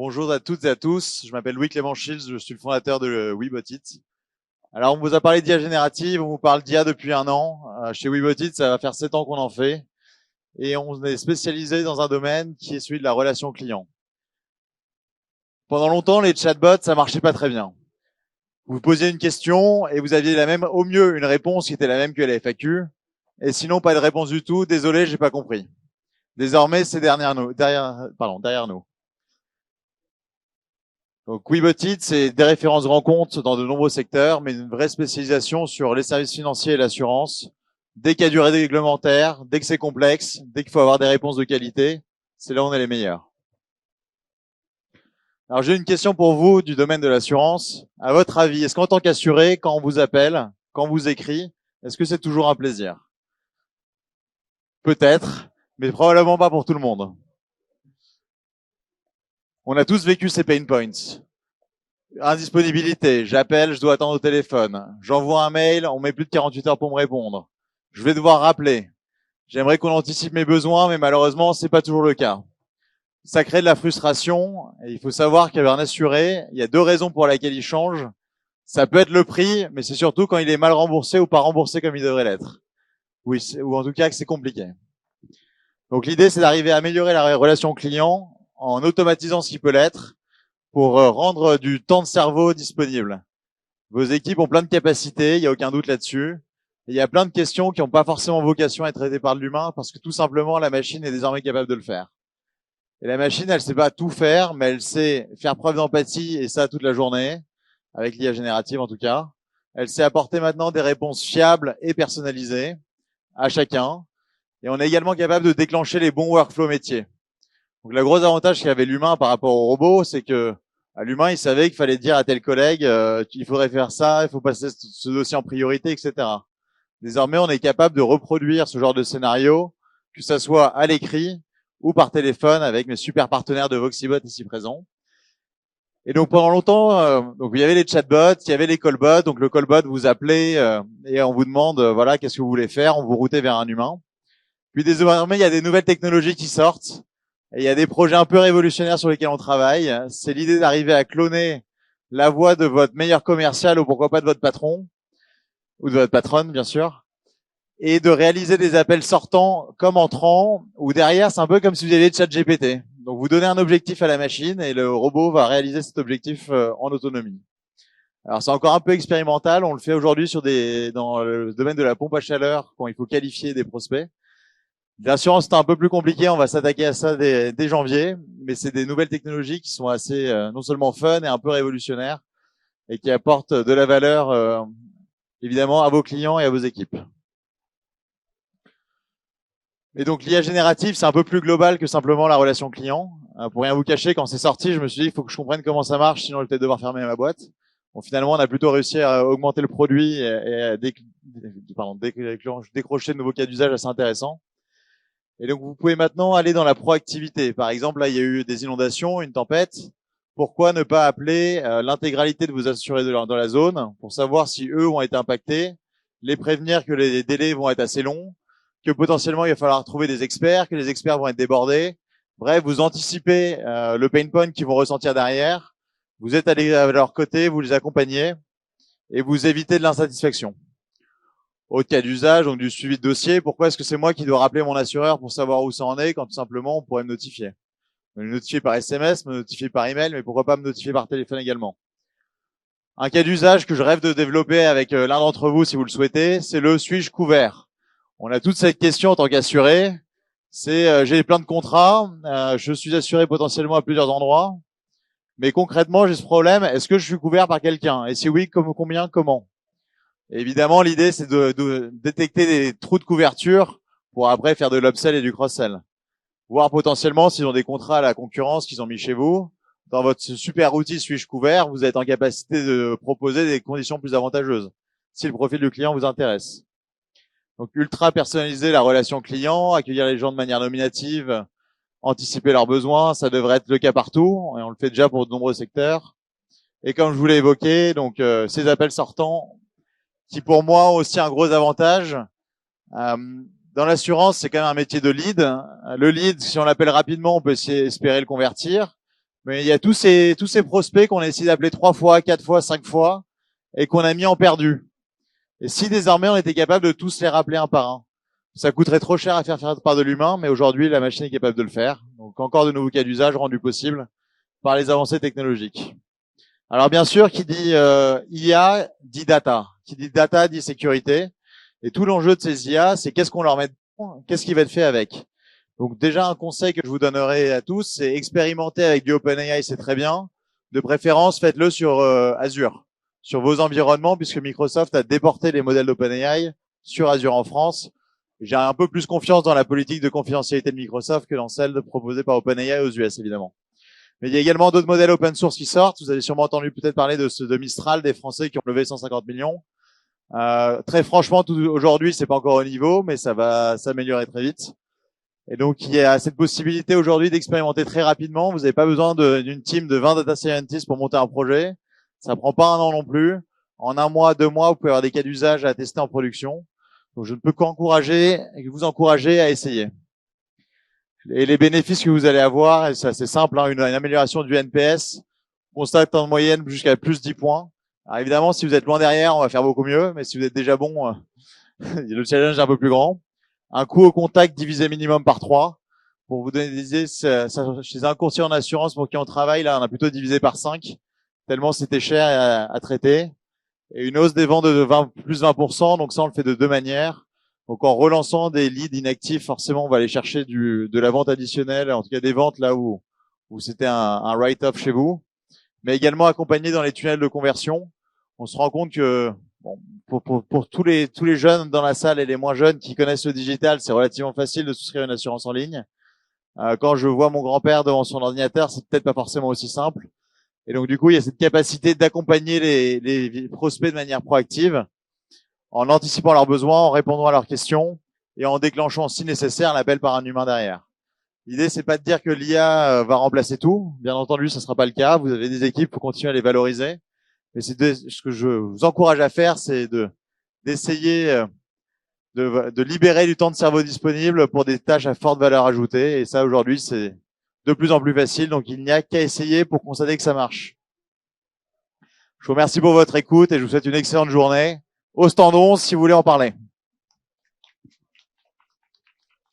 Bonjour à toutes et à tous, je m'appelle Louis Clément Shields, je suis le fondateur de WeBotIt. Alors on vous a parlé d'IA générative, on vous parle d'IA depuis un an. Chez WeBotIt, ça va faire 7 ans qu'on en fait. Et on est spécialisé dans un domaine qui est celui de la relation client. Pendant longtemps, les chatbots, ça marchait pas très bien. Vous posiez une question et vous aviez au mieux une réponse qui était la même que la FAQ. Et sinon, pas de réponse du tout. Désolé, j'ai pas compris. Désormais, c'est derrière nous. Donc WeBotIt, c'est des références grands comptes dans de nombreux secteurs, mais une vraie spécialisation sur les services financiers et l'assurance. Dès qu'il y a du réglementaire, dès que c'est complexe, dès qu'il faut avoir des réponses de qualité, c'est là où on est les meilleurs. Alors j'ai une question pour vous du domaine de l'assurance. À votre avis, est-ce qu'en tant qu'assuré, quand on vous appelle, quand on vous écrit, est-ce que c'est toujours un plaisir? Peut-être, mais probablement pas pour tout le monde. On a tous vécu ces pain points. Indisponibilité, j'appelle, je dois attendre au téléphone. J'envoie un mail, on met plus de 48 heures pour me répondre. Je vais devoir rappeler. J'aimerais qu'on anticipe mes besoins, mais malheureusement, c'est pas toujours le cas. Ça crée de la frustration, et il faut savoir qu'un assuré, il y a deux raisons pour lesquelles il change. Ça peut être le prix, mais c'est surtout quand il est mal remboursé ou pas remboursé comme il devrait l'être. Oui, ou en tout cas que c'est compliqué. Donc l'idée, c'est d'arriver à améliorer la relation client en automatisant ce qui peut l'être, pour rendre du temps de cerveau disponible. Vos équipes ont plein de capacités, il n'y a aucun doute là-dessus. Et il y a plein de questions qui n'ont pas forcément vocation à être traitées par l'humain parce que tout simplement la machine est désormais capable de le faire. Et la machine, elle sait pas tout faire, mais elle sait faire preuve d'empathie et ça toute la journée, avec l'IA générative en tout cas. Elle sait apporter maintenant des réponses fiables et personnalisées à chacun. Et on est également capable de déclencher les bons workflows métiers. Donc le gros avantage qu'avait l'humain par rapport au robot, c'est que à l'humain, il savait qu'il fallait dire à tel collègue, il faudrait faire ça, il faut passer ce dossier en priorité, etc. Désormais, on est capable de reproduire ce genre de scénario, que ça soit à l'écrit ou par téléphone avec mes super partenaires de Voxybot ici présents. Et donc pendant longtemps, donc il y avait les chatbots, il y avait les callbots. Donc le callbot vous appelait et on vous demande voilà qu'est-ce que vous voulez faire, on vous routait vers un humain. Puis désormais, il y a des nouvelles technologies qui sortent. Et il y a des projets un peu révolutionnaires sur lesquels on travaille. C'est l'idée d'arriver à cloner la voix de votre meilleur commercial ou pourquoi pas de votre patron, ou de votre patronne, bien sûr, et de réaliser des appels sortants comme entrants, ou derrière, c'est un peu comme si vous aviez ChatGPT. Donc vous donnez un objectif à la machine et le robot va réaliser cet objectif en autonomie. Alors c'est encore un peu expérimental, on le fait aujourd'hui dans le domaine de la pompe à chaleur, quand il faut qualifier des prospects. L'assurance, c'est un peu plus compliqué, on va s'attaquer à ça dès janvier, mais c'est des nouvelles technologies qui sont assez non seulement fun et un peu révolutionnaires et qui apportent de la valeur évidemment à vos clients et à vos équipes. Et donc l'IA générative, c'est un peu plus global que simplement la relation client. Pour rien vous cacher, quand c'est sorti, je me suis dit il faut que je comprenne comment ça marche, sinon je vais peut-être devoir fermer ma boîte. Bon, finalement, on a plutôt réussi à augmenter le produit et à décrocher de nouveaux cas d'usage assez intéressants. Et donc, vous pouvez maintenant aller dans la proactivité. Par exemple, là, il y a eu des inondations, une tempête. Pourquoi ne pas appeler l'intégralité de vos assurés dans la zone pour savoir si eux ont été impactés, les prévenir que les délais vont être assez longs, que potentiellement il va falloir trouver des experts, que les experts vont être débordés. Bref, vous anticipez le pain point qu'ils vont ressentir derrière. Vous êtes allé à leur côté, vous les accompagnez et vous évitez de l'insatisfaction. Autre cas d'usage, donc du suivi de dossier. Pourquoi est-ce que c'est moi qui dois rappeler mon assureur pour savoir où ça en est quand tout simplement on pourrait me notifier? Me notifier par SMS, me notifier par email, mais pourquoi pas me notifier par téléphone également? Un cas d'usage que je rêve de développer avec l'un d'entre vous si vous le souhaitez, c'est le suis-je couvert? On a toute cette question en tant qu'assuré. C'est j'ai plein de contrats, je suis assuré potentiellement à plusieurs endroits, mais concrètement j'ai ce problème, est-ce que je suis couvert par quelqu'un? Et si oui, combien, comment? Et évidemment, l'idée, c'est de détecter des trous de couverture pour après faire de l'upsell et du cross-sell. Voir potentiellement s'ils ont des contrats à la concurrence qu'ils ont mis chez vous. Dans votre super outil Suis-je couvert, vous êtes en capacité de proposer des conditions plus avantageuses si le profil du client vous intéresse. Donc, ultra personnaliser la relation client, accueillir les gens de manière nominative, anticiper leurs besoins, ça devrait être le cas partout et on le fait déjà pour de nombreux secteurs. Et comme je vous l'ai évoqué, donc ces appels sortants qui pour moi ont aussi un gros avantage. Dans l'assurance, c'est quand même un métier de lead. Le lead, si on l'appelle rapidement, on peut espérer le convertir. Mais il y a tous ces prospects qu'on a essayé d'appeler 3 fois, 4 fois, 5 fois, et qu'on a mis en perdu. Et si désormais on était capable de tous les rappeler un par un, ça coûterait trop cher à faire par de l'humain, mais aujourd'hui la machine est capable de le faire. Donc encore de nouveaux cas d'usage rendus possibles par les avancées technologiques. Alors bien sûr, qui dit IA dit data. Qui dit data dit sécurité. Et tout l'enjeu de ces IA, c'est qu'est-ce qu'on leur met dedans, qu'est-ce qui va être fait avec. Donc déjà un conseil que je vous donnerai à tous, c'est expérimenter avec du OpenAI, c'est très bien. De préférence, faites-le sur Azure, sur vos environnements, puisque Microsoft a déporté les modèles d'OpenAI sur Azure en France. J'ai un peu plus confiance dans la politique de confidentialité de Microsoft que dans celle proposée par OpenAI aux US, évidemment. Mais il y a également d'autres modèles open source qui sortent. Vous avez sûrement entendu peut-être parler de Mistral, des Français qui ont levé 150 millions. Très franchement, aujourd'hui, c'est pas encore au niveau, mais ça va s'améliorer très vite. Et donc, il y a cette possibilité aujourd'hui d'expérimenter très rapidement. Vous n'avez pas besoin d'une team de 20 data scientists pour monter un projet. Ça prend pas un an non plus. En 1 mois, 2 mois, vous pouvez avoir des cas d'usage à tester en production. Donc, je ne peux qu'encourager et vous encourager à essayer. Et les bénéfices que vous allez avoir, c'est assez simple, hein, une amélioration du NPS, on constate en moyenne jusqu'à plus 10 points. Alors évidemment, si vous êtes loin derrière, on va faire beaucoup mieux, mais si vous êtes déjà bon, le challenge est un peu plus grand. Un coût au contact divisé minimum par 3. Pour vous donner des idées, chez un courtier en assurance pour qui on travaille, là, on a plutôt divisé par 5, tellement c'était cher à traiter. Et une hausse des ventes de plus 20%, donc ça, on le fait de 2 manières. Donc en relançant des leads inactifs, forcément, on va aller chercher de la vente additionnelle, en tout cas des ventes là où c'était un write-off chez vous, mais également accompagné dans les tunnels de conversion. On se rend compte que bon, pour tous les jeunes dans la salle et les moins jeunes qui connaissent le digital, c'est relativement facile de souscrire une assurance en ligne. Quand je vois mon grand-père devant son ordinateur, c'est peut-être pas forcément aussi simple. Et donc du coup, il y a cette capacité d'accompagner les prospects de manière proactive, en anticipant leurs besoins, en répondant à leurs questions et en déclenchant si nécessaire l'appel par un humain derrière. L'idée, c'est pas de dire que l'IA va remplacer tout. Bien entendu, ce sera pas le cas. Vous avez des équipes pour continuer à les valoriser. Mais ce que je vous encourage à faire, c'est d'essayer de libérer du temps de cerveau disponible pour des tâches à forte valeur ajoutée. Et ça, aujourd'hui, c'est de plus en plus facile. Donc, il n'y a qu'à essayer pour constater que ça marche. Je vous remercie pour votre écoute et je vous souhaite une excellente journée. Au stand 11 si vous voulez en parler.